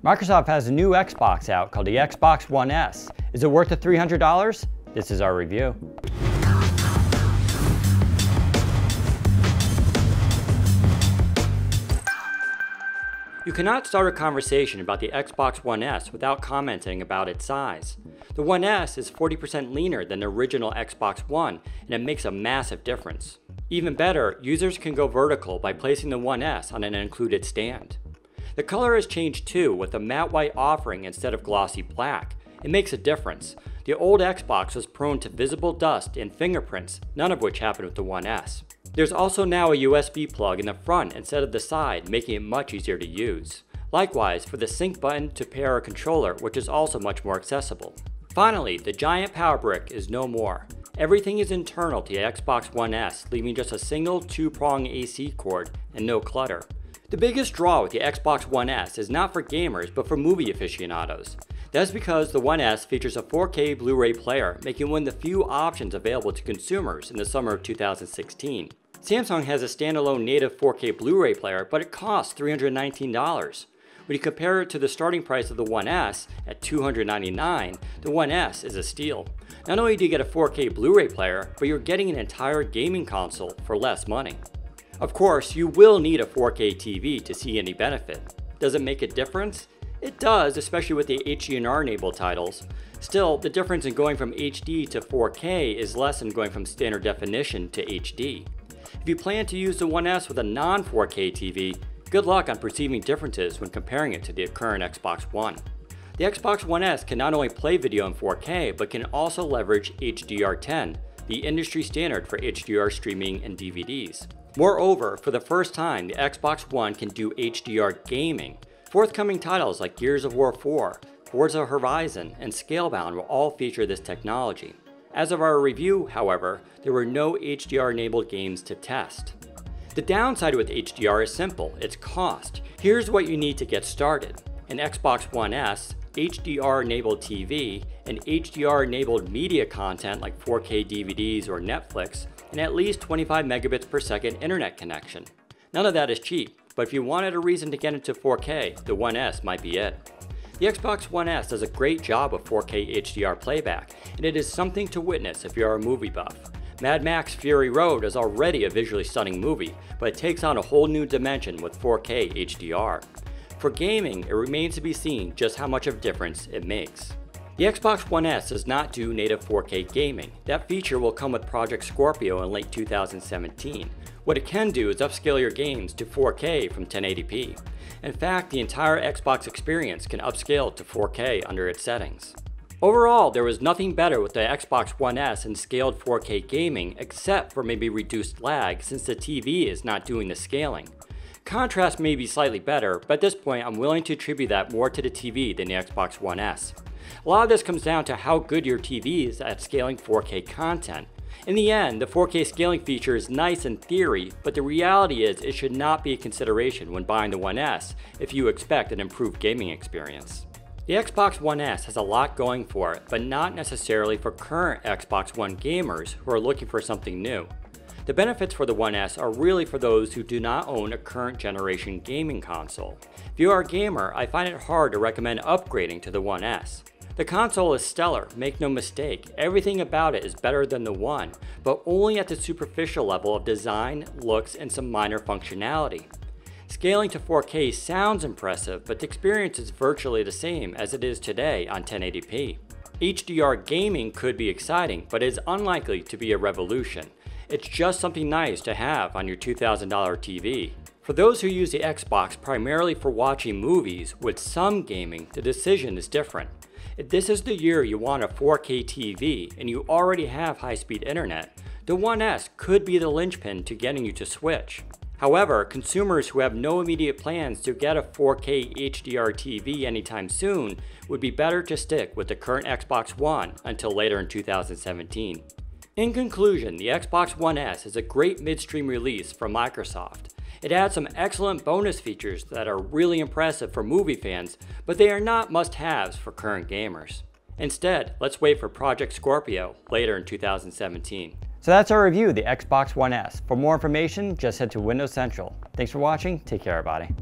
Microsoft has a new Xbox out called the Xbox One S. Is it worth the $300? This is our review. You cannot start a conversation about the Xbox One S without commenting about its size. The One S is 40% leaner than the original Xbox One, and it makes a massive difference. Even better, users can go vertical by placing the One S on an included stand. The color has changed too, with a matte white offering instead of glossy black. It makes a difference. The old Xbox was prone to visible dust and fingerprints, none of which happened with the One S. There's also now a USB plug in the front instead of the side, making it much easier to use. Likewise for the sync button to pair a controller, which is also much more accessible. Finally, the giant power brick is no more. Everything is internal to the Xbox One S, leaving just a single 2-prong AC cord and no clutter. The biggest draw with the Xbox One S is not for gamers, but for movie aficionados. That's because the One S features a 4K Blu-ray player, making one of the few options available to consumers in the summer of 2016. Samsung has a standalone native 4K Blu-ray player, but it costs $319. When you compare it to the starting price of the One S at $299, the One S is a steal. Not only do you get a 4K Blu-ray player, but you're getting an entire gaming console for less money. Of course, you will need a 4K TV to see any benefit. Does it make a difference? It does, especially with the HDR enabled titles. Still, the difference in going from HD to 4K is less than going from standard definition to HD. If you plan to use the One S with a non-4K TV, good luck on perceiving differences when comparing it to the current Xbox One. The Xbox One S can not only play video in 4K, but can also leverage HDR10, the industry standard for HDR streaming and DVDs. Moreover, for the first time, the Xbox One can do HDR gaming. Forthcoming titles like Gears of War 4, Forza Horizon, and Scalebound will all feature this technology. As of our review, however, there were no HDR-enabled games to test. The downside with HDR is simple, it's cost. Here's what you need to get started: an Xbox One S, HDR-enabled TV, and HDR-enabled media content like 4K DVDs or Netflix, and at least 25 megabits per second internet connection. None of that is cheap, but if you wanted a reason to get into 4K, the One S might be it. The Xbox One S does a great job of 4K HDR playback, and it is something to witness if you are a movie buff. Mad Max Fury Road is already a visually stunning movie, but it takes on a whole new dimension with 4K HDR. For gaming, it remains to be seen just how much of a difference it makes. The Xbox One S does not do native 4K gaming. That feature will come with Project Scorpio in late 2017. What it can do is upscale your games to 4K from 1080p. In fact, the entire Xbox experience can upscale to 4K under its settings. Overall, there was nothing better with the Xbox One S and scaled 4K gaming except for maybe reduced lag since the TV is not doing the scaling. Contrast may be slightly better, but at this point I'm willing to attribute that more to the TV than the Xbox One S. A lot of this comes down to how good your TV is at scaling 4K content. In the end, the 4K scaling feature is nice in theory, but the reality is it should not be a consideration when buying the One S if you expect an improved gaming experience. The Xbox One S has a lot going for it, but not necessarily for current Xbox One gamers who are looking for something new. The benefits for the One S are really for those who do not own a current generation gaming console. If you are a gamer, I find it hard to recommend upgrading to the One S. The console is stellar, make no mistake, everything about it is better than the One, but only at the superficial level of design, looks, and some minor functionality. Scaling to 4K sounds impressive, but the experience is virtually the same as it is today on 1080p. HDR gaming could be exciting, but it is unlikely to be a revolution. It's just something nice to have on your $2,000 TV. For those who use the Xbox primarily for watching movies with some gaming, the decision is different. If this is the year you want a 4K TV and you already have high-speed internet, the One S could be the linchpin to getting you to switch. However, consumers who have no immediate plans to get a 4K HDR TV anytime soon would be better to stick with the current Xbox One until later in 2017. In conclusion, the Xbox One S is a great midstream release from Microsoft. It adds some excellent bonus features that are really impressive for movie fans, but they are not must-haves for current gamers. Instead, let's wait for Project Scorpio later in 2017. So that's our review of the Xbox One S. For more information, just head to Windows Central. Thanks for watching. Take care, everybody.